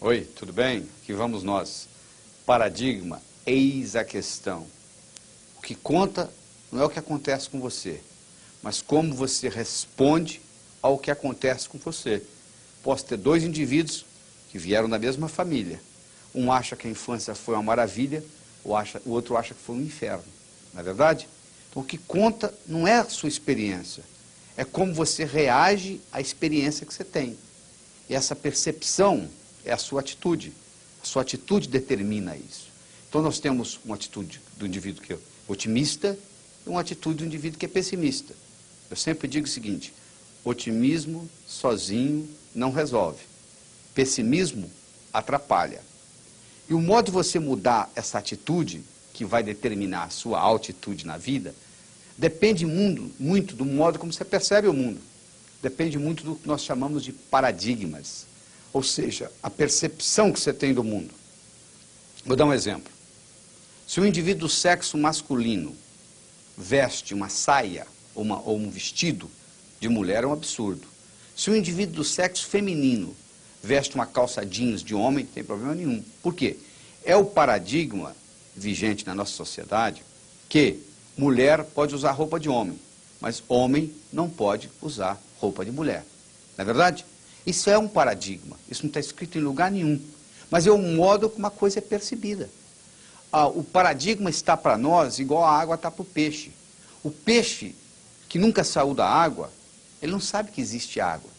Oi, tudo bem? Aqui vamos nós. Paradigma, eis a questão. O que conta não é o que acontece com você, mas como você responde ao que acontece com você. Posso ter dois indivíduos que vieram da mesma família. Um acha que a infância foi uma maravilha, o outro acha que foi um inferno. Não é verdade? Então o que conta não é a sua experiência, é como você reage à experiência que você tem. E essa percepção é a sua atitude. A sua atitude determina isso. Então nós temos uma atitude do indivíduo que é otimista e uma atitude do indivíduo que é pessimista. Eu sempre digo o seguinte: otimismo sozinho não resolve. Pessimismo atrapalha. E o modo de você mudar essa atitude, que vai determinar a sua altitude na vida, depende muito do modo como você percebe o mundo. Depende muito do que nós chamamos de paradigmas. Ou seja, a percepção que você tem do mundo. Vou dar um exemplo. Se um indivíduo do sexo masculino veste uma saia ou um vestido de mulher, é um absurdo. Se um indivíduo do sexo feminino veste uma calça jeans de homem, não tem problema nenhum. Por quê? É o paradigma vigente na nossa sociedade que mulher pode usar roupa de homem, mas homem não pode usar roupa de mulher. Não é verdade? Isso é um paradigma. Isso não está escrito em lugar nenhum. Mas é o modo como uma coisa é percebida. O paradigma está para nós igual a água está para o peixe. O peixe que nunca saiu da água, ele não sabe que existe água.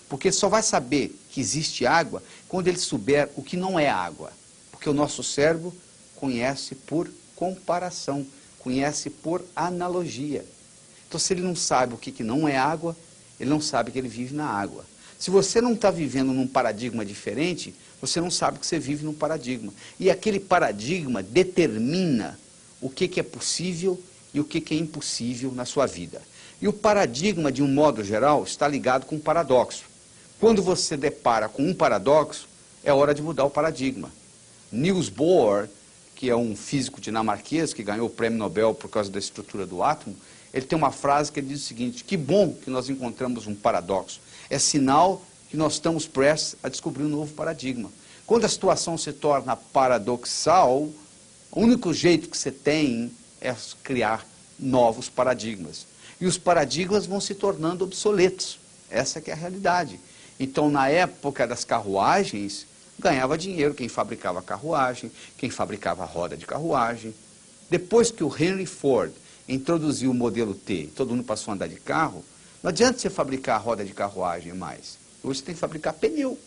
Porque ele só vai saber que existe água quando ele souber o que não é água. Porque o nosso cérebro conhece por comparação, conhece por analogia. Então, se ele não sabe o que não é água, ele não sabe que ele vive na água. Se você não está vivendo num paradigma diferente, você não sabe que você vive num paradigma. E aquele paradigma determina o que é possível e o que é impossível na sua vida. E o paradigma, de um modo geral, está ligado com um paradoxo. Quando você depara com um paradoxo, é hora de mudar o paradigma. Niels Bohr, que é um físico dinamarquês que ganhou o prêmio Nobel por causa da estrutura do átomo, ele tem uma frase que ele diz o seguinte: que bom que nós encontramos um paradoxo. É sinal que nós estamos prestes a descobrir um novo paradigma. Quando a situação se torna paradoxal, o único jeito que você tem é criar novos paradigmas. E os paradigmas vão se tornando obsoletos. Essa que é a realidade. Então, na época das carruagens, ganhava dinheiro quem fabricava carruagem, quem fabricava roda de carruagem. Depois que o Henry Ford introduziu o modelo T, todo mundo passou a andar de carro, não adianta você fabricar roda de carruagem mais. Hoje você tem que fabricar pneu,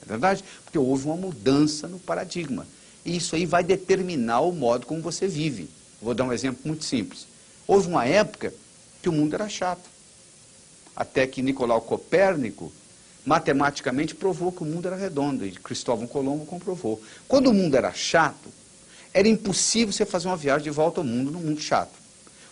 é verdade? Porque houve uma mudança no paradigma. E isso aí vai determinar o modo como você vive. Vou dar um exemplo muito simples. Houve uma época que o mundo era chato. Até que Nicolau Copérnico matematicamente provou que o mundo era redondo, e Cristóvão Colombo comprovou. Quando o mundo era chato, era impossível você fazer uma viagem de volta ao mundo num mundo chato.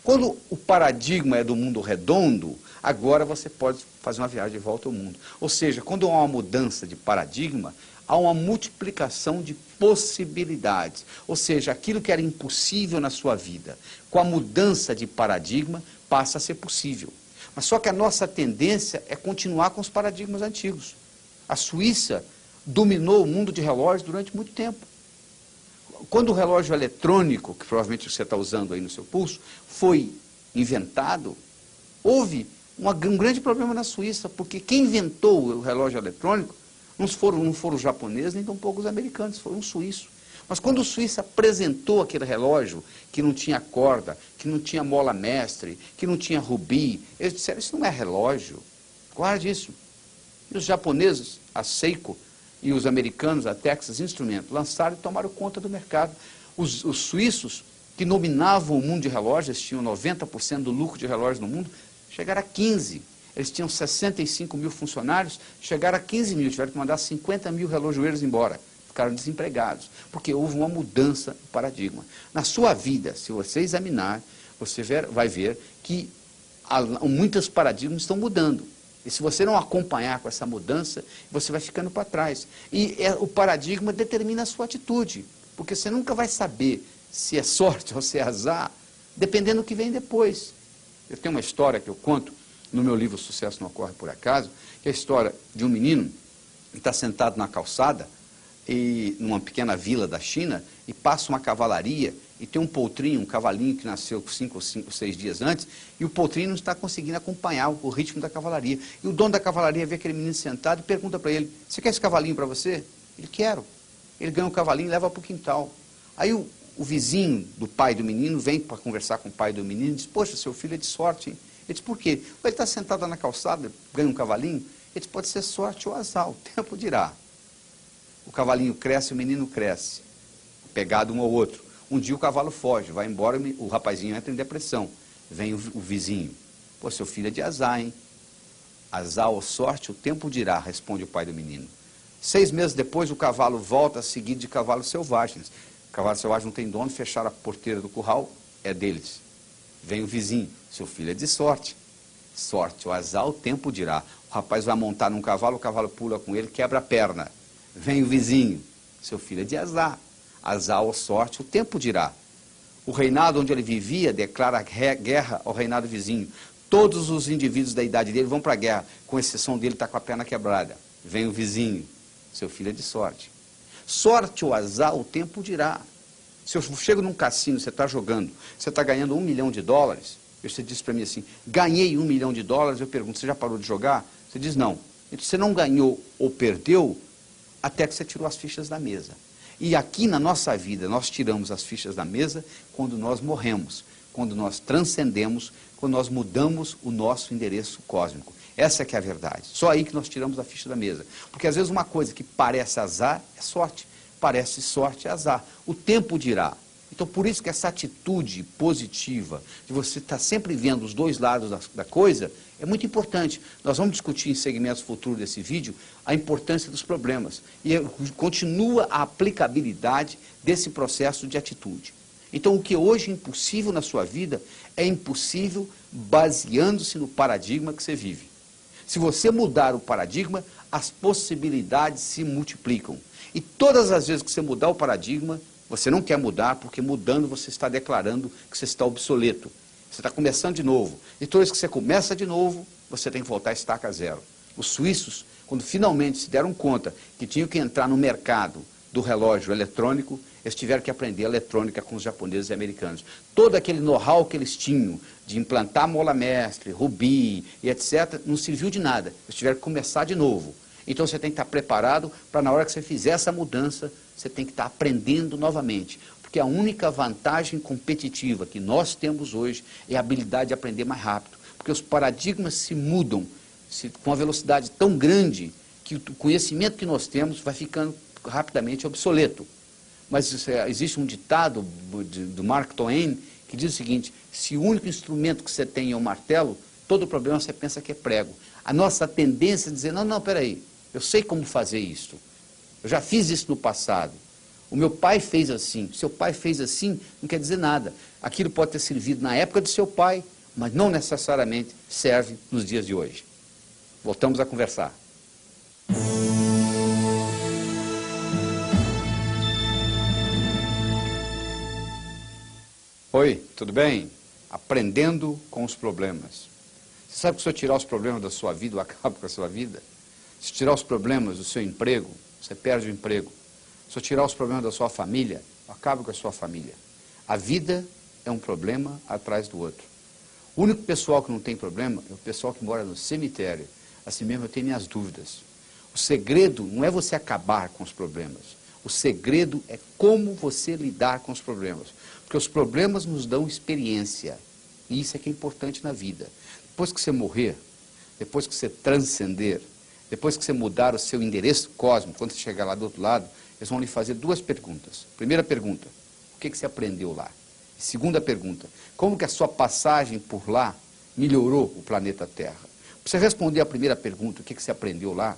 Quando o paradigma é do mundo redondo, agora você pode fazer uma viagem de volta ao mundo. Ou seja, quando há uma mudança de paradigma, há uma multiplicação de possibilidades. Ou seja, aquilo que era impossível na sua vida, com a mudança de paradigma, passa a ser possível. Mas só que a nossa tendência é continuar com os paradigmas antigos. A Suíça dominou o mundo de relógios durante muito tempo. Quando o relógio eletrônico, que provavelmente você está usando aí no seu pulso, foi inventado, houve um grande problema na Suíça, porque quem inventou o relógio eletrônico não foram os japoneses, nem tampouco os americanos, foram os suíços. Mas quando o suíço apresentou aquele relógio, que não tinha corda, que não tinha mola mestre, que não tinha rubi, eles disseram: isso não é relógio, guarde isso. E os japoneses, a Seiko, e os americanos, a Texas Instruments, lançaram e tomaram conta do mercado. Os suíços, que dominavam o mundo de relógios, tinham 90% do lucro de relógios no mundo, chegaram a 15%. Eles tinham 65 mil funcionários, chegaram a 15 mil, tiveram que mandar 50 mil relojoeiros embora. Ficaram desempregados, porque houve uma mudança no paradigma. Na sua vida, se você examinar, você vai ver que muitos paradigmas estão mudando. E se você não acompanhar com essa mudança, você vai ficando para trás. E o paradigma determina a sua atitude, porque você nunca vai saber se é sorte ou se é azar, dependendo do que vem depois. Eu tenho uma história que eu conto no meu livro Sucesso Não Ocorre Por Acaso, que é a história de um menino que está sentado na calçada, e numa pequena vila da China, e passa uma cavalaria, e tem um potrinho, um cavalinho que nasceu 5 ou 6 dias antes, e o potrinho não está conseguindo acompanhar o ritmo da cavalaria. E o dono da cavalaria vê aquele menino sentado e pergunta para ele, você quer esse cavalinho para você? Ele, quero. Ele ganha o cavalinho e leva para o quintal. Aí o vizinho do pai do menino vem para conversar com o pai do menino e diz, poxa, seu filho é de sorte, hein? Ele diz, por quê? Ele está sentado lá na calçada, ganha um cavalinho. Ele diz, pode ser sorte ou azar, o tempo dirá. O cavalinho cresce, o menino cresce, pegado um ao outro. Um dia o cavalo foge, vai embora, o rapazinho entra em depressão. Vem o vizinho. Pô, seu filho é de azar, hein? Azar ou sorte, o tempo dirá, responde o pai do menino. 6 meses depois, o cavalo volta seguido de cavalos selvagens. Cavalo selvagem não tem dono, fecharam a porteira do curral, é deles. Vem o vizinho, seu filho é de sorte. Sorte, o azar, o tempo dirá. O rapaz vai montar num cavalo, o cavalo pula com ele, quebra a perna. Vem o vizinho, seu filho é de azar. Azar ou sorte, o tempo dirá. O reinado onde ele vivia declara guerra ao reinado vizinho. Todos os indivíduos da idade dele vão para a guerra, com exceção dele estar com a perna quebrada. Vem o vizinho, seu filho é de sorte. Sorte ou azar, o tempo dirá. Se eu chego num cassino, você está jogando, você está ganhando $1 milhão, você diz para mim assim, ganhei $1 milhão, eu pergunto, você já parou de jogar? Você diz, não. Então, você não ganhou ou perdeu até que você tirou as fichas da mesa. E aqui na nossa vida, nós tiramos as fichas da mesa quando nós morremos, quando nós transcendemos, quando nós mudamos o nosso endereço cósmico. Essa que é a verdade. Só aí que nós tiramos a ficha da mesa. Porque às vezes uma coisa que parece azar é sorte, parece sorte é azar. O tempo dirá. Então por isso que essa atitude positiva, de você estar sempre vendo os dois lados da coisa, é muito importante. Nós vamos discutir em segmentos futuros desse vídeo a importância dos problemas. E continua a aplicabilidade desse processo de atitude. Então o que hoje é impossível na sua vida, é impossível baseando-se no paradigma que você vive. Se você mudar o paradigma, as possibilidades se multiplicam. E todas as vezes que você mudar o paradigma, você não quer mudar, porque mudando você está declarando que você está obsoleto. Você está começando de novo. E toda vez que você começa de novo, você tem que voltar a estaca zero. Os suíços, quando finalmente se deram conta que tinham que entrar no mercado do relógio eletrônico, eles tiveram que aprender eletrônica com os japoneses e americanos. Todo aquele know-how que eles tinham de implantar mola mestre, rubi e etc., não serviu de nada. Eles tiveram que começar de novo. Então você tem que estar preparado para na hora que você fizer essa mudança, você tem que estar aprendendo novamente. Porque a única vantagem competitiva que nós temos hoje é a habilidade de aprender mais rápido. Porque os paradigmas se mudam com uma velocidade tão grande que o conhecimento que nós temos vai ficando rapidamente obsoleto. Mas existe um ditado do Mark Twain que diz o seguinte, se o único instrumento que você tem é o martelo, todo problema você pensa que é prego. A nossa tendência é dizer, não, peraí, eu sei como fazer isso. Eu já fiz isso no passado. O meu pai fez assim. Seu pai fez assim, não quer dizer nada. Aquilo pode ter servido na época do seu pai, mas não necessariamente serve nos dias de hoje. Voltamos a conversar. Oi, tudo bem? Aprendendo com os problemas. Você sabe que se eu tirar os problemas da sua vida, eu acabo com a sua vida? Se tirar os problemas do seu emprego, você perde o emprego. Se eu tirar os problemas da sua família, eu acabo com a sua família. A vida é um problema atrás do outro. O único pessoal que não tem problema é o pessoal que mora no cemitério. Assim mesmo eu tenho minhas dúvidas. O segredo não é você acabar com os problemas. O segredo é como você lidar com os problemas. Porque os problemas nos dão experiência. E isso é que é importante na vida. Depois que você morrer, depois que você transcender, depois que você mudar o seu endereço cósmico, quando você chegar lá do outro lado, eles vão lhe fazer 2 perguntas. Primeira pergunta, o que você aprendeu lá? Segunda pergunta, como que a sua passagem por lá melhorou o planeta Terra? Para você responder a primeira pergunta, o que você aprendeu lá,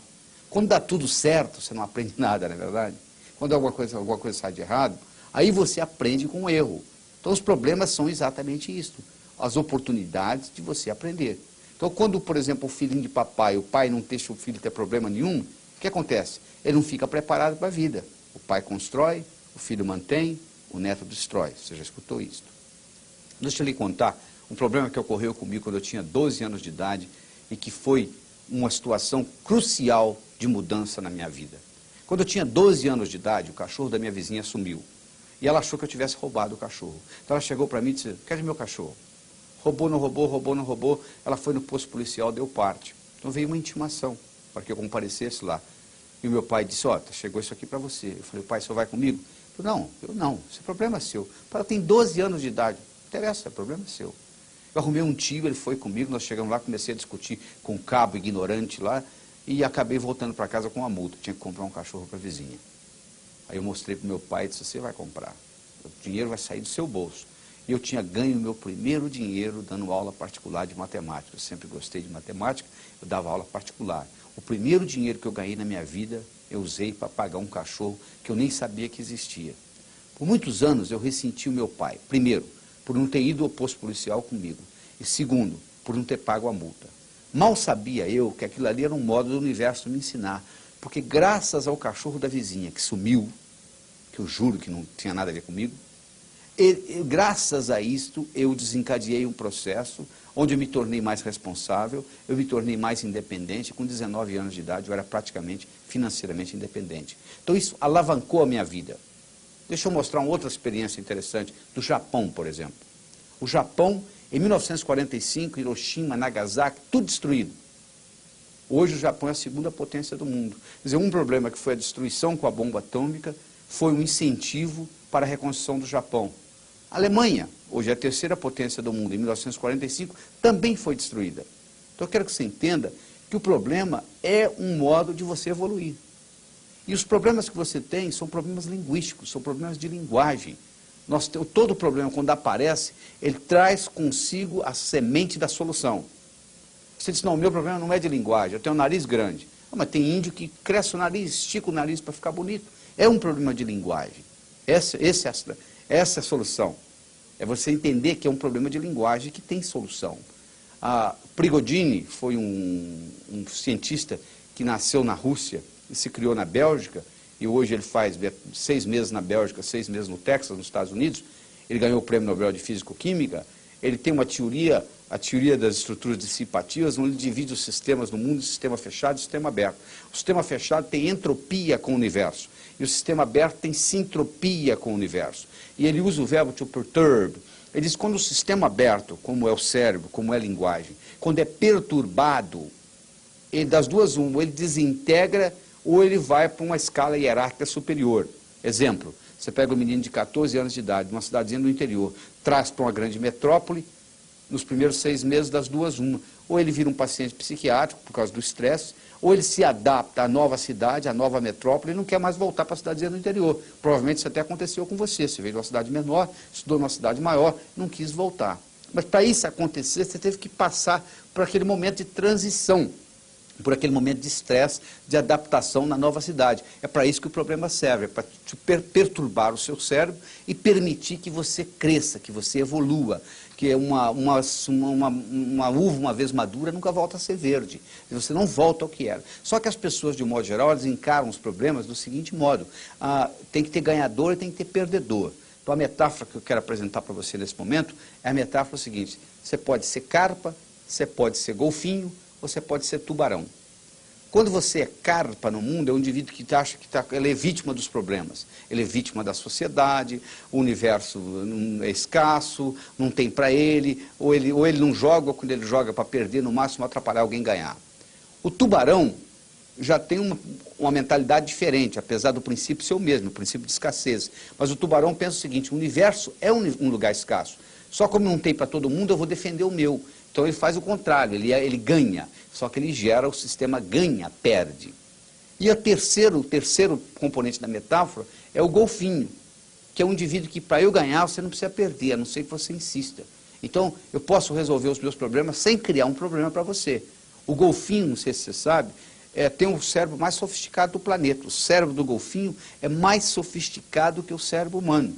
quando dá tudo certo, você não aprende nada, não é verdade? Quando alguma coisa sai de errado, aí você aprende com o erro. Então os problemas são exatamente isso, as oportunidades de você aprender. Então quando, por exemplo, o filhinho de papai, o pai não deixa o filho ter problema nenhum, o que acontece? Ele não fica preparado para a vida. O pai constrói, o filho mantém, o neto destrói. Você já escutou isso? Deixa eu lhe contar um problema que ocorreu comigo quando eu tinha 12 anos de idade e que foi uma situação crucial de mudança na minha vida. Quando eu tinha 12 anos de idade, o cachorro da minha vizinha sumiu. E ela achou que eu tivesse roubado o cachorro. Então ela chegou para mim e disse, cadê meu cachorro? Roubou, não roubou, roubou, não roubou. Ela foi no posto policial, deu parte. Então veio uma intimação para que eu comparecesse lá. E o meu pai disse, ó, chegou isso aqui para você. Eu falei, pai, o senhor vai comigo? Ele falou, não, eu não, esse é problema seu. Ela tem 12 anos de idade, não interessa, é problema seu. Eu arrumei um tio, ele foi comigo, nós chegamos lá, comecei a discutir com um cabo ignorante lá e acabei voltando para casa com uma multa. Tinha que comprar um cachorro para a vizinha. Aí eu mostrei para o meu pai e disse, você vai comprar. O dinheiro vai sair do seu bolso. E eu tinha ganho meu primeiro dinheiro dando aula particular de matemática. Eu sempre gostei de matemática, eu dava aula particular. O primeiro dinheiro que eu ganhei na minha vida, eu usei para pagar um cachorro que eu nem sabia que existia. Por muitos anos eu ressenti o meu pai. Primeiro, por não ter ido ao posto policial comigo. E segundo, por não ter pago a multa. Mal sabia eu que aquilo ali era um modo do universo me ensinar. Porque graças ao cachorro da vizinha que sumiu, que eu juro que não tinha nada a ver comigo, graças a isto eu desencadeei um processo onde eu me tornei mais responsável, eu me tornei mais independente. Com 19 anos de idade eu era praticamente financeiramente independente. Então isso alavancou a minha vida. Deixa eu mostrar uma outra experiência interessante do Japão, por exemplo. O Japão, em 1945, Hiroshima, Nagasaki, tudo destruído. Hoje o Japão é a segunda potência do mundo. Quer dizer, um problema que foi a destruição com a bomba atômica foi um incentivo para a reconstrução do Japão. A Alemanha, hoje é a terceira potência do mundo, em 1945, também foi destruída. Então eu quero que você entenda que o problema é um modo de você evoluir. E os problemas que você tem são problemas linguísticos, são problemas de linguagem. Todo problema, quando aparece, ele traz consigo a semente da solução. Você diz, não, o meu problema não é de linguagem, eu tenho um nariz grande. Mas tem índio que cresce o nariz, estica o nariz para ficar bonito. É um problema de linguagem. Essa é a solução. É você entender que é um problema de linguagem que tem solução. Prigogine foi um cientista que nasceu na Rússia e se criou na Bélgica, e hoje ele faz 6 meses na Bélgica, 6 meses no Texas, nos Estados Unidos. Ele ganhou o Prêmio Nobel de Físico-Química. Ele tem uma teoria, a teoria das estruturas dissipativas, onde ele divide os sistemas no mundo em sistema fechado e sistema aberto. O sistema fechado tem entropia com o universo, e o sistema aberto tem sintropia com o universo. E ele usa o verbo to perturb. Ele diz, quando o sistema aberto, como é o cérebro, como é a linguagem, quando é perturbado, das duas uma, ou ele desintegra ou ele vai para uma escala hierárquica superior. Exemplo, você pega um menino de 14 anos de idade, numa cidadezinha do interior, traz para uma grande metrópole, nos primeiros 6 meses, das duas uma. Ou ele vira um paciente psiquiátrico por causa do estresse, ou ele se adapta à nova cidade, à nova metrópole e não quer mais voltar para a cidadezinha do interior. Provavelmente isso até aconteceu com você. Você veio de uma cidade menor, estudou numa cidade maior, não quis voltar. Mas para isso acontecer, você teve que passar por aquele momento de transição, por aquele momento de estresse, de adaptação na nova cidade. É para isso que o problema serve, é para perturbar o seu cérebro e permitir que você cresça, que você evolua, que uma uva, uma vez madura, nunca volta a ser verde. Você não volta ao que era. Só que as pessoas, de um modo geral, elas encaram os problemas do seguinte modo: tem que ter ganhador e tem que ter perdedor. Então a metáfora que eu quero apresentar para você nesse momento é a metáfora seguinte: você pode ser carpa, você pode ser golfinho, você pode ser tubarão. Quando você é carpa no mundo, é um indivíduo que acha que ele é vítima dos problemas. Ele é vítima da sociedade, o universo é escasso, não tem para ele, ou ele não joga, ou quando ele joga para perder, no máximo atrapalhar alguém ganhar. O tubarão já tem uma mentalidade diferente, apesar do princípio ser o mesmo, o princípio de escassez. Mas o tubarão pensa o seguinte: o universo é um lugar escasso. Só como não tem para todo mundo, eu vou defender o meu. Então ele faz o contrário, ele ganha, só que ele gera o sistema ganha, perde. E o terceiro componente da metáfora é o golfinho, que é um indivíduo que para eu ganhar você não precisa perder, a não ser que você insista. Então eu posso resolver os meus problemas sem criar um problema para você. O golfinho, não sei se você sabe, tem o cérebro mais sofisticado do planeta. O cérebro do golfinho é mais sofisticado que o cérebro humano.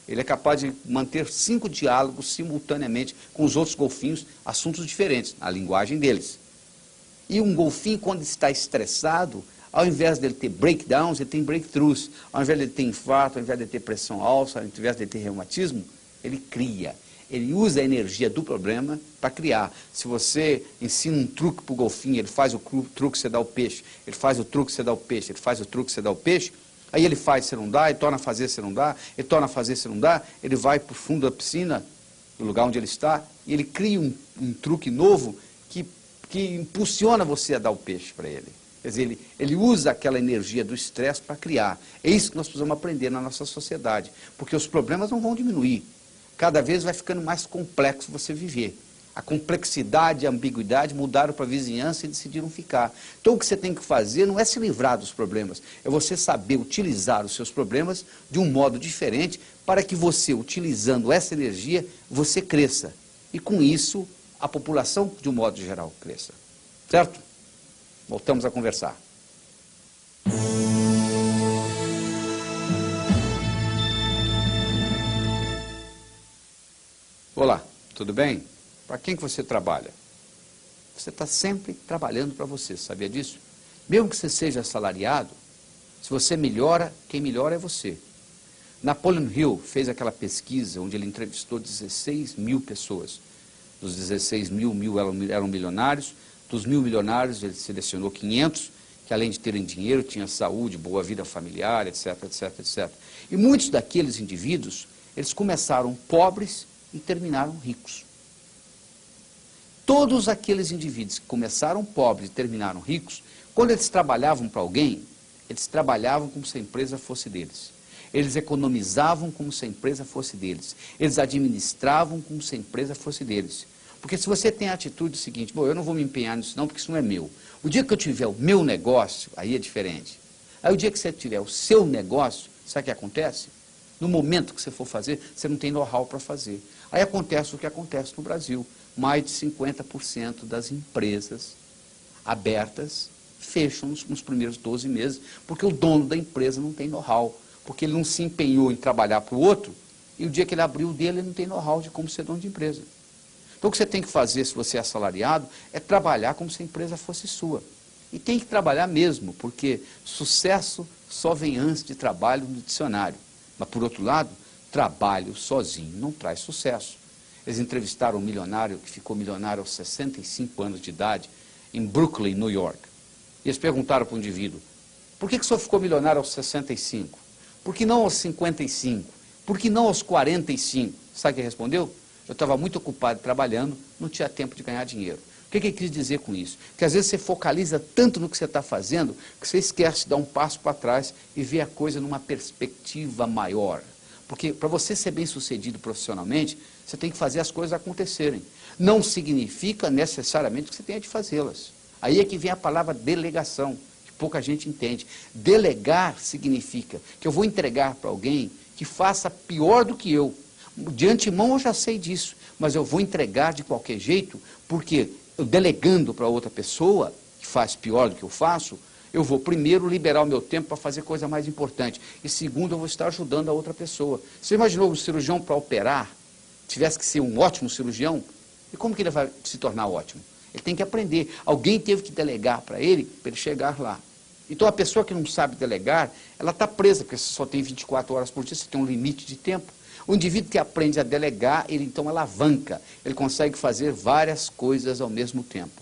Ele é capaz de manter 5 diálogos simultaneamente com os outros golfinhos, assuntos diferentes, a linguagem deles. E um golfinho, quando está estressado, ao invés dele ter breakdowns, ele tem breakthroughs. Ao invés de ele ter infarto, ao invés de ele ter pressão alta, ao invés de ele ter reumatismo, ele cria. Ele usa a energia do problema para criar. Se você ensina um truque para o golfinho, ele faz o truque, você dá o peixe. Ele faz o truque, você dá o peixe. Ele faz o truque, você dá o peixe. Aí ele faz, você não dá, ele torna a fazer, você não dá, ele torna a fazer, você não dá, ele vai para o fundo da piscina, no lugar onde ele está, e ele cria um truque novo que impulsiona você a dar o peixe para ele. Quer dizer, ele usa aquela energia do estresse para criar. É isso que nós precisamos aprender na nossa sociedade, porque os problemas não vão diminuir. Cada vez vai ficando mais complexo você viver. A complexidade e a ambiguidade mudaram para a vizinhança e decidiram ficar. Então o que você tem que fazer não é se livrar dos problemas, é você saber utilizar os seus problemas de um modo diferente para que você, utilizando essa energia, você cresça. E com isso, a população, de um modo geral, cresça. Certo? Voltamos a conversar. Olá, tudo bem? Para quem que você trabalha? Você está sempre trabalhando para você, sabia disso? Mesmo que você seja assalariado, se você melhora, quem melhora é você. Napoleon Hill fez aquela pesquisa onde ele entrevistou 16 mil pessoas. Dos 16 mil, 1.000 eram milionários. Dos 1.000 milionários, ele selecionou 500, que além de terem dinheiro, tinham saúde, boa vida familiar, etc, etc, etc. E muitos daqueles indivíduos, eles começaram pobres e terminaram ricos. Todos aqueles indivíduos que começaram pobres e terminaram ricos, quando eles trabalhavam para alguém, eles trabalhavam como se a empresa fosse deles. Eles economizavam como se a empresa fosse deles. Eles administravam como se a empresa fosse deles. Porque se você tem a atitude seguinte, bom, eu não vou me empenhar nisso não, porque isso não é meu. O dia que eu tiver o meu negócio, aí é diferente. Aí o dia que você tiver o seu negócio, sabe o que acontece? No momento que você for fazer, você não tem know-how para fazer. Aí acontece o que acontece no Brasil. Mais de 50% das empresas abertas fecham nos primeiros 12 meses, porque o dono da empresa não tem know-how, porque ele não se empenhou em trabalhar para o outro, e o dia que ele abriu o dele, ele não tem know-how de como ser dono de empresa. Então o que você tem que fazer, se você é assalariado, é trabalhar como se a empresa fosse sua. E tem que trabalhar mesmo, porque sucesso só vem antes de trabalho no dicionário. Mas, por outro lado, trabalho sozinho não traz sucesso. Eles entrevistaram um milionário que ficou milionário aos 65 anos de idade, em Brooklyn, New York. E eles perguntaram para o indivíduo, por que o senhor ficou milionário aos 65? Por que não aos 55? Por que não aos 45? Sabe o que ele respondeu? Eu estava muito ocupado trabalhando, não tinha tempo de ganhar dinheiro. O que ele quis dizer com isso? Que às vezes você focaliza tanto no que você está fazendo, que você esquece de dar um passo para trás e ver a coisa numa perspectiva maior. Porque para você ser bem sucedido profissionalmente, você tem que fazer as coisas acontecerem. Não significa necessariamente que você tenha de fazê-las. Aí é que vem a palavra delegação, que pouca gente entende. Delegar significa que eu vou entregar para alguém que faça pior do que eu. De antemão eu já sei disso, mas eu vou entregar de qualquer jeito, porque eu delegando para outra pessoa, que faz pior do que eu faço, eu vou primeiro liberar o meu tempo para fazer coisa mais importante. E segundo, eu vou estar ajudando a outra pessoa. Você imaginou um cirurgião para operar, tivesse que ser um ótimo cirurgião? E como que ele vai se tornar ótimo? Ele tem que aprender. Alguém teve que delegar para ele chegar lá. Então a pessoa que não sabe delegar, ela está presa, porque você só tem 24 horas por dia, você tem um limite de tempo. O indivíduo que aprende a delegar, ele então alavanca, ele consegue fazer várias coisas ao mesmo tempo.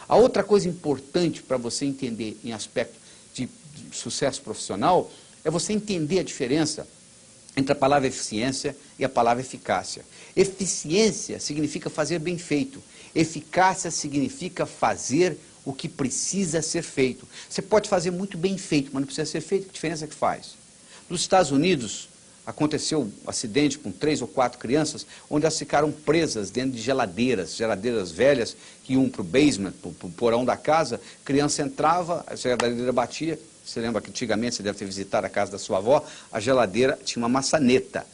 A outra coisa importante para você entender em aspecto de sucesso profissional, é você entender a diferença entre a palavra eficiência e a palavra eficácia. Eficiência significa fazer bem feito, eficácia significa fazer o que precisa ser feito. Você pode fazer muito bem feito, mas não precisa ser feito, que diferença que faz? Nos Estados Unidos, aconteceu um acidente com 3 ou 4 crianças, onde elas ficaram presas dentro de geladeiras velhas, que iam para o basement, para o porão da casa, a criança entrava, a geladeira batia, você lembra que antigamente você deve ter visitado a casa da sua avó, a geladeira tinha uma maçaneta,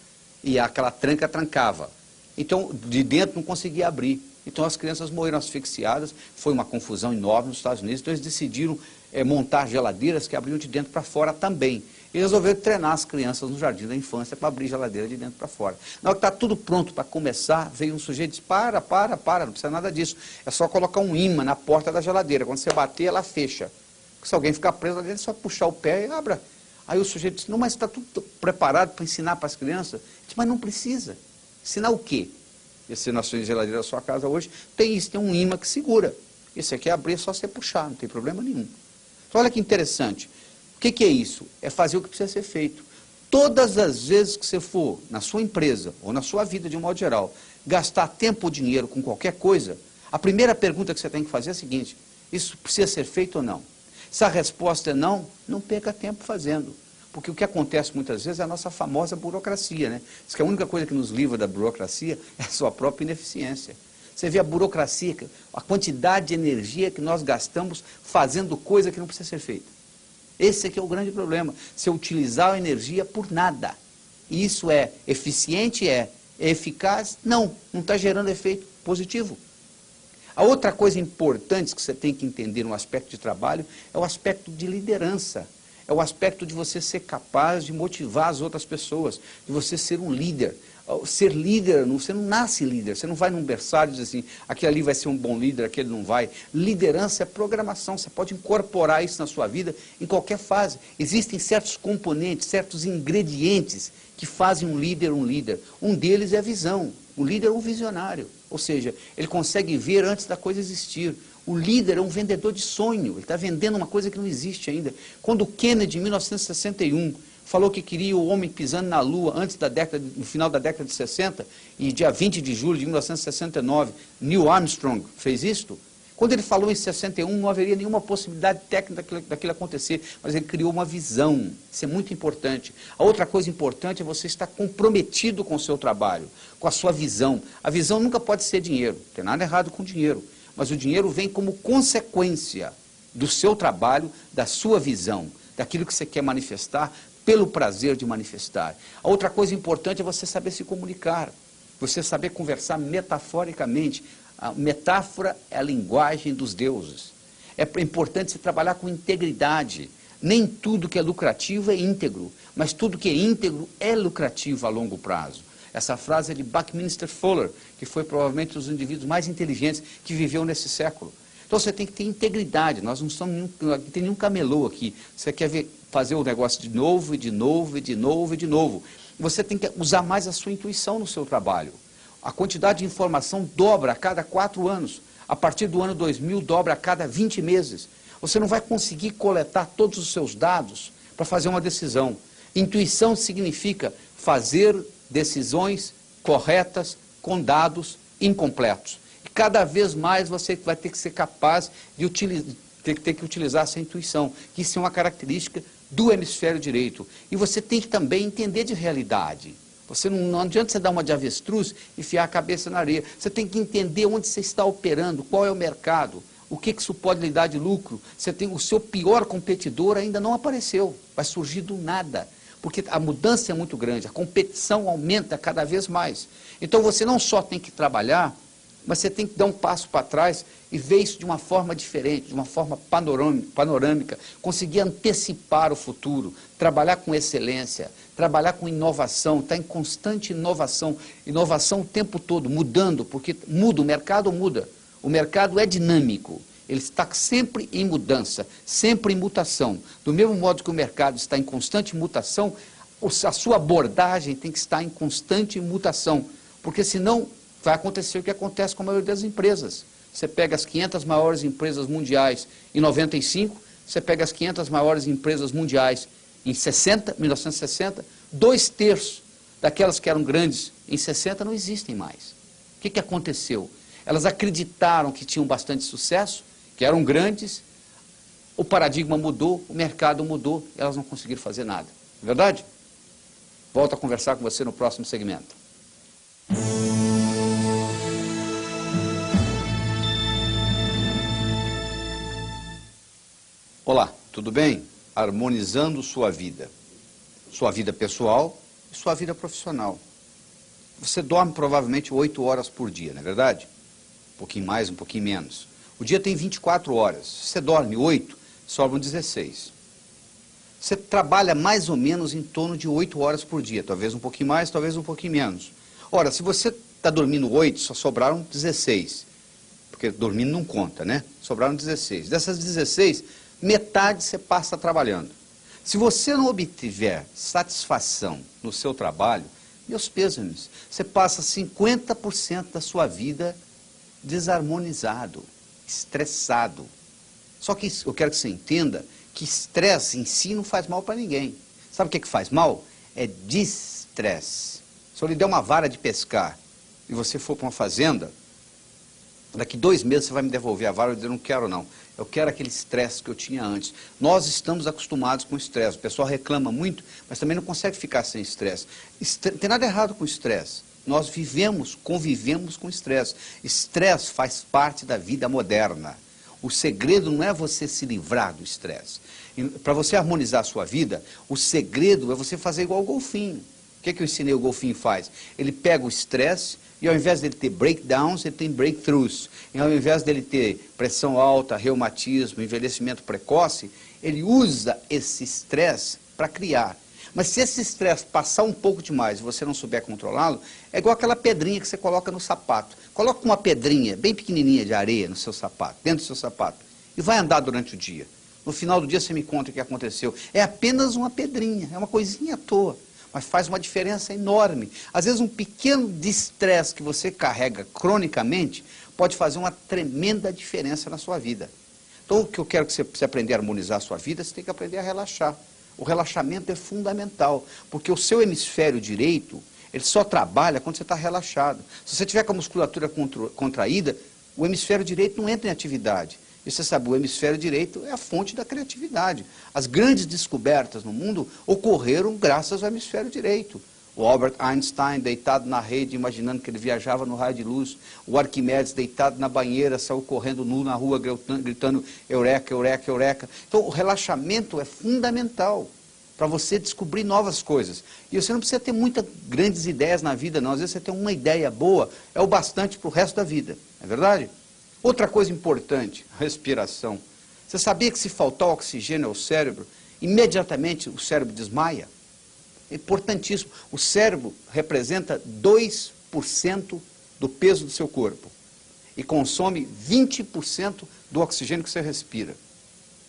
e aquela tranca trancava. Então, de dentro não conseguia abrir. Então as crianças morreram asfixiadas, foi uma confusão enorme nos Estados Unidos, então eles decidiram montar geladeiras que abriam de dentro para fora também. E resolveram treinar as crianças no jardim da infância para abrir geladeira de dentro para fora. Na hora que está tudo pronto para começar, veio um sujeito e disse, para, não precisa nada disso. É só colocar um imã na porta da geladeira. Quando você bater, ela fecha. Se alguém ficar preso ali, é só puxar o pé e abra. Aí o sujeito disse, não, mas está tudo preparado para ensinar para as crianças. Eu disse, mas não precisa. Ensinar o quê? E se na sua geladeira da sua casa hoje, tem isso, tem um ímã que segura. E você quer abrir, é só você puxar, não tem problema nenhum. Então olha que interessante. O que é isso? É fazer o que precisa ser feito. Todas as vezes que você for na sua empresa, ou na sua vida de um modo geral, gastar tempo ou dinheiro com qualquer coisa, a primeira pergunta que você tem que fazer é a seguinte: isso precisa ser feito ou não? Se a resposta é não, não perca tempo fazendo. Porque o que acontece muitas vezes é a nossa famosa burocracia, né? Diz que a única coisa que nos livra da burocracia é a sua própria ineficiência. Você vê a burocracia, a quantidade de energia que nós gastamos fazendo coisa que não precisa ser feita. Esse aqui é o grande problema. Você utilizar a energia por nada. E isso é eficiente? É eficaz? Não está gerando efeito positivo. A outra coisa importante que você tem que entender no aspecto de trabalho é o aspecto de liderança. É o aspecto de você ser capaz de motivar as outras pessoas, de você ser um líder. Ser líder, você não nasce líder, você não vai num berçário e diz assim, aquele ali vai ser um bom líder, aquele não vai. Liderança é programação, você pode incorporar isso na sua vida em qualquer fase. Existem certos componentes, certos ingredientes que fazem um líder um líder. Um deles é a visão. O líder é um visionário, ou seja, ele consegue ver antes da coisa existir. O líder é um vendedor de sonho, ele está vendendo uma coisa que não existe ainda. Quando Kennedy, em 1961, falou que queria o homem pisando na Lua no final da década de 60, e dia 20 de julho de 1969, Neil Armstrong fez isto. Quando ele falou em 61, não haveria nenhuma possibilidade técnica daquilo acontecer, mas ele criou uma visão. Isso é muito importante. A outra coisa importante é você estar comprometido com o seu trabalho, com a sua visão. A visão nunca pode ser dinheiro, não tem nada errado com dinheiro, mas o dinheiro vem como consequência do seu trabalho, da sua visão, daquilo que você quer manifestar, pelo prazer de manifestar. A outra coisa importante é você saber se comunicar, você saber conversar metaforicamente. A metáfora é a linguagem dos deuses. É importante você trabalhar com integridade. Nem tudo que é lucrativo é íntegro, mas tudo que é íntegro é lucrativo a longo prazo. Essa frase é de Buckminster Fuller, que foi provavelmente um dos indivíduos mais inteligentes que viveu nesse século. Então você tem que ter integridade. Nós não tem nenhum camelô aqui. Você quer fazer o negócio de novo, e de novo, e de novo, e de novo. Você tem que usar mais a sua intuição no seu trabalho. A quantidade de informação dobra a cada 4 anos. A partir do ano 2000, dobra a cada 20 meses. Você não vai conseguir coletar todos os seus dados para fazer uma decisão. Intuição significa fazer decisões corretas com dados incompletos. E cada vez mais você vai ter que ser capaz de utilizar essa intuição, que isso é uma característica do hemisfério direito. E você tem que também entender de realidade. Você não adianta você dar uma de avestruz e enfiar a cabeça na areia. Você tem que entender onde você está operando, qual é o mercado, o que isso pode lhe dar de lucro. O seu pior competidor ainda não apareceu, vai surgir do nada, porque a mudança é muito grande, a competição aumenta cada vez mais. Então você não só tem que trabalhar, mas você tem que dar um passo para trás e ver isso de uma forma diferente, de uma forma panorâmica, conseguir antecipar o futuro, trabalhar com excelência, trabalhar com inovação, estar em constante inovação o tempo todo, mudando, porque muda, o mercado é dinâmico, ele está sempre em mudança, sempre em mutação. Do mesmo modo que o mercado está em constante mutação, a sua abordagem tem que estar em constante mutação, porque senão vai acontecer o que acontece com a maioria das empresas. Você pega as 500 maiores empresas mundiais em 95, você pega as 500 maiores empresas mundiais em 1960, 2/3 daquelas que eram grandes em 60 não existem mais. O que aconteceu? Elas acreditaram que tinham bastante sucesso, que eram grandes, o paradigma mudou, o mercado mudou, elas não conseguiram fazer nada. É verdade? Volto a conversar com você no próximo segmento. Olá, tudo bem? Harmonizando sua vida pessoal e sua vida profissional. Você dorme provavelmente 8 horas por dia, não é verdade? Um pouquinho mais, um pouquinho menos. O dia tem 24 horas. Se você dorme 8, sobram 16. Você trabalha mais ou menos em torno de 8 horas por dia, talvez um pouquinho mais, talvez um pouquinho menos. Ora, se você está dormindo 8, só sobraram 16, porque dormindo não conta, né? Sobraram 16. Dessas 16, metade você passa trabalhando. Se você não obtiver satisfação no seu trabalho, Meus pêsames. Você passa 50% da sua vida desarmonizado, estressado. Só que eu quero que você entenda que estresse em si não faz mal para ninguém. Sabe o que faz mal? É distresse. Se eu lhe der uma vara de pescar e você for para uma fazenda, daqui 2 meses você vai me devolver a vara e eu dizer, não quero não. Eu quero aquele estresse que eu tinha antes. Nós estamos acostumados com estresse. O pessoal reclama muito, mas também não consegue ficar sem estresse. Não tem nada errado com estresse. Nós convivemos com estresse. Estresse faz parte da vida moderna. O segredo não é você se livrar do estresse. Para você harmonizar a sua vida, o segredo é você fazer igual o golfinho. O que eu ensinei o golfinho faz? Ele pega o estresse e ao invés dele ter breakdowns, ele tem breakthroughs. E ao invés dele ter pressão alta, reumatismo, envelhecimento precoce, ele usa esse estresse para criar. Mas se esse estresse passar um pouco demais e você não souber controlá-lo, é igual aquela pedrinha que você coloca no sapato. Coloca uma pedrinha bem pequenininha de areia no seu sapato, dentro do seu sapato, e vai andar durante o dia. No final do dia você me conta o que aconteceu. É apenas uma pedrinha, é uma coisinha à toa, mas faz uma diferença enorme. Às vezes um pequeno estresse que você carrega cronicamente pode fazer uma tremenda diferença na sua vida. Então o que eu quero que você aprender a harmonizar a sua vida, você tem que aprender a relaxar. O relaxamento é fundamental, porque o seu hemisfério direito, ele só trabalha quando você está relaxado. Se você tiver com a musculatura contraída, o hemisfério direito não entra em atividade. E você sabe, o hemisfério direito é a fonte da criatividade. As grandes descobertas no mundo ocorreram graças ao hemisfério direito. O Albert Einstein deitado na rede, imaginando que ele viajava no raio de luz. O Arquimedes deitado na banheira, saiu correndo nu na rua, gritando eureka, eureka, eureka. Então o relaxamento é fundamental para você descobrir novas coisas. E você não precisa ter muitas grandes ideias na vida, não. Às vezes você tem uma ideia boa, é o bastante para o resto da vida. É verdade? Outra coisa importante, respiração. Você sabia que se faltar oxigênio ao cérebro, imediatamente o cérebro desmaia? É importantíssimo. O cérebro representa 2% do peso do seu corpo e consome 20% do oxigênio que você respira.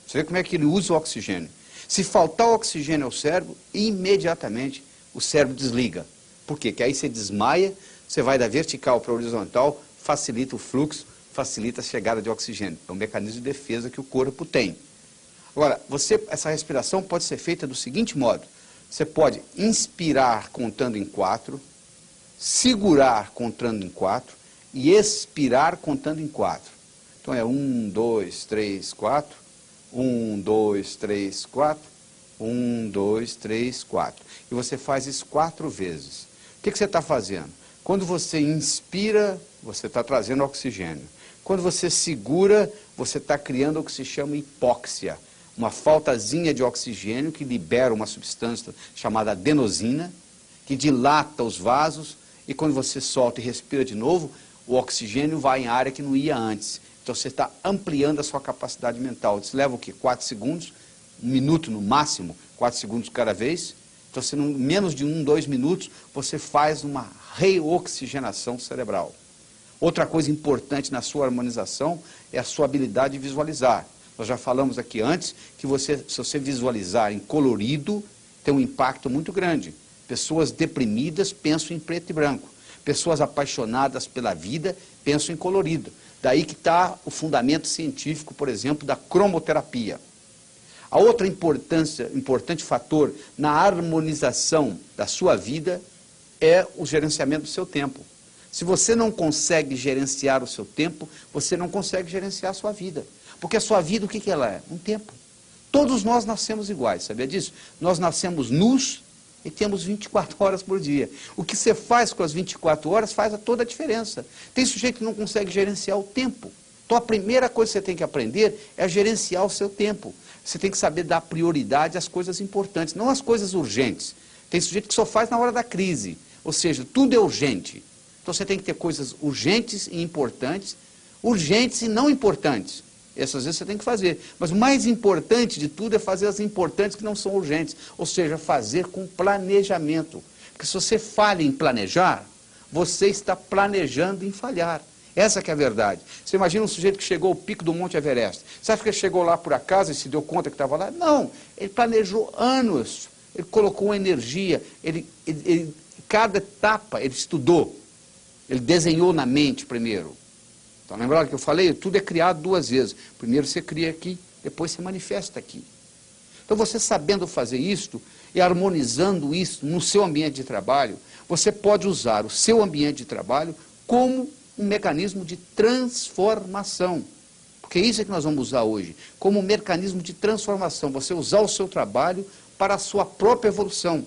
Você vê como é que ele usa o oxigênio. Se faltar oxigênio ao cérebro, imediatamente o cérebro desliga. Por quê? Porque aí você desmaia, você vai da vertical para a horizontal, facilita o fluxo, facilita a chegada de oxigênio. É um mecanismo de defesa que o corpo tem. Agora, essa respiração pode ser feita do seguinte modo. Você pode inspirar contando em 4, segurar contando em 4 e expirar contando em 4. Então é 1, 2, 3, 4, 1, 2, 3, 4, 1, 2, 3, 4. E você faz isso 4 vezes. O que você está fazendo? Quando você inspira, você está trazendo oxigênio. Quando você segura, você está criando o que se chama hipóxia. Uma faltazinha de oxigênio que libera uma substância chamada adenosina, que dilata os vasos, e quando você solta e respira de novo, o oxigênio vai em área que não ia antes. Então você está ampliando a sua capacidade mental. Isso leva o quê? 4 segundos, 1 minuto no máximo, 4 segundos cada vez. Então, se em menos de 1, 2 minutos, você faz uma reoxigenação cerebral. Outra coisa importante na sua harmonização é a sua habilidade de visualizar. Nós já falamos aqui antes que se você visualizar em colorido, tem um impacto muito grande. Pessoas deprimidas pensam em preto e branco. Pessoas apaixonadas pela vida pensam em colorido. Daí que está o fundamento científico, por exemplo, da cromoterapia. A outra importante fator na harmonização da sua vida é o gerenciamento do seu tempo. Se você não consegue gerenciar o seu tempo, você não consegue gerenciar a sua vida. Porque a sua vida, o que ela é? Um tempo. Todos nós nascemos iguais, sabia disso? Nós nascemos nus e temos 24 horas por dia. O que você faz com as 24 horas faz toda a diferença. Tem sujeito que não consegue gerenciar o tempo. Então a primeira coisa que você tem que aprender é a gerenciar o seu tempo. Você tem que saber dar prioridade às coisas importantes, não às coisas urgentes. Tem sujeito que só faz na hora da crise, ou seja, tudo é urgente. Então você tem que ter coisas urgentes e importantes, urgentes e não importantes. Essas vezes você tem que fazer. Mas o mais importante de tudo é fazer as importantes que não são urgentes. Ou seja, fazer com planejamento. Porque se você falha em planejar, você está planejando em falhar. Essa que é a verdade. Você imagina um sujeito que chegou ao pico do Monte Everest. Você acha que ele chegou lá por acaso e se deu conta que estava lá? Não. Ele planejou anos. Ele colocou energia. Ele Cada etapa ele estudou, ele desenhou na mente primeiro. Então, lembra que eu falei? Tudo é criado duas vezes. Primeiro você cria aqui, depois você manifesta aqui. Então, você sabendo fazer isto e harmonizando isso no seu ambiente de trabalho, você pode usar o seu ambiente de trabalho como um mecanismo de transformação. Porque é isso que nós vamos usar hoje, como um mecanismo de transformação. Você usar o seu trabalho para a sua própria evolução.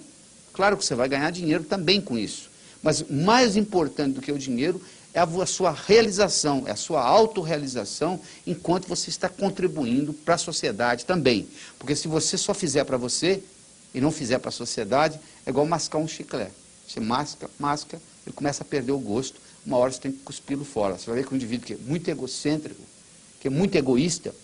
Claro que você vai ganhar dinheiro também com isso. Mas mais importante do que o dinheiro é a sua realização, é a sua autorrealização, enquanto você está contribuindo para a sociedade também. Porque se você só fizer para você e não fizer para a sociedade, é igual mascar um chiclete. Você masca, ele começa a perder o gosto, uma hora você tem que cuspir-lo fora. Você vai ver que um indivíduo que é muito egocêntrico, que é muito egoísta,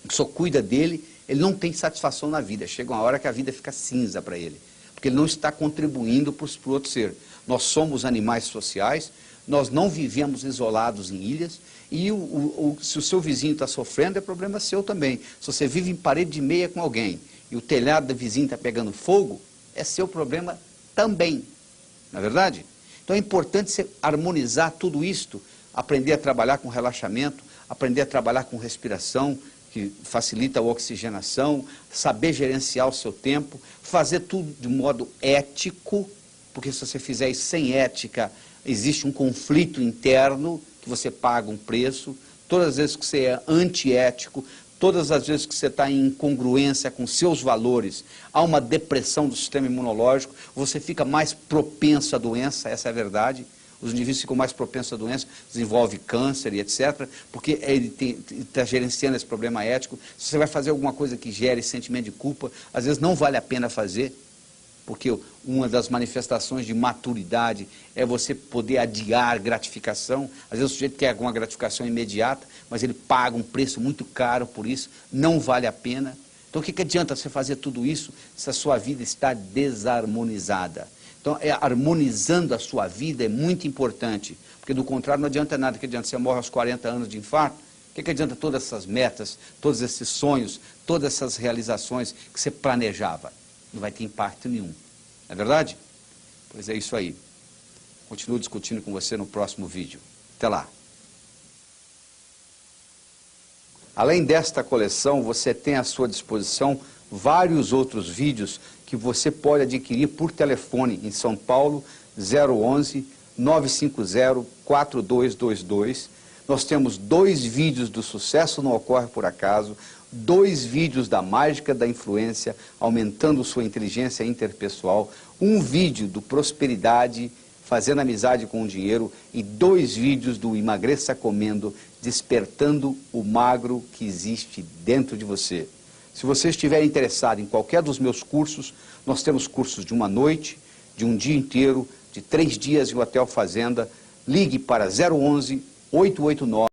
que só cuida dele, ele não tem satisfação na vida. Chega uma hora que a vida fica cinza para ele, porque ele não está contribuindo para o outro ser. Nós somos animais sociais, nós não vivemos isolados em ilhas, e se o seu vizinho está sofrendo, é problema seu também. Se você vive em parede de meia com alguém, e o telhado da vizinha está pegando fogo, é seu problema também. Não é verdade? Então é importante você harmonizar tudo isto, aprender a trabalhar com relaxamento, aprender a trabalhar com respiração, que facilita a oxigenação, saber gerenciar o seu tempo, fazer tudo de modo ético, porque se você fizer isso sem ética, existe um conflito interno, que você paga um preço. Todas as vezes que você é antiético, todas as vezes que você está em incongruência com seus valores, há uma depressão do sistema imunológico, você fica mais propenso à doença, essa é a verdade. Os indivíduos ficam mais propensos à doença, desenvolve câncer e etc., porque ele está gerenciando esse problema ético. Se você vai fazer alguma coisa que gere sentimento de culpa, às vezes não vale a pena fazer, porque uma das manifestações de maturidade é você poder adiar gratificação. Às vezes o sujeito quer alguma gratificação imediata, mas ele paga um preço muito caro por isso, não vale a pena. Então o que adianta você fazer tudo isso se a sua vida está desarmonizada? Então, harmonizando a sua vida é muito importante, porque do contrário não adianta nada. Que adianta? Você morre aos 40 anos de infarto, o que adianta todas essas metas, todos esses sonhos, todas essas realizações que você planejava? Não vai ter impacto nenhum. Não é verdade? Pois é isso aí. Continuo discutindo com você no próximo vídeo. Até lá. Além desta coleção, você tem à sua disposição vários outros vídeos que você pode adquirir por telefone em São Paulo, 011 950 4222. Nós temos 2 vídeos do Sucesso Não Ocorre Por Acaso, 2 vídeos da Mágica da Influência, aumentando sua inteligência interpessoal, 1 vídeo do Prosperidade, Fazendo Amizade com o Dinheiro, e 2 vídeos do Emagreça Comendo, despertando o magro que existe dentro de você. Se você estiver interessado em qualquer dos meus cursos, nós temos cursos de 1 noite, de 1 dia inteiro, de 3 dias em Hotel Fazenda. Ligue para 011 889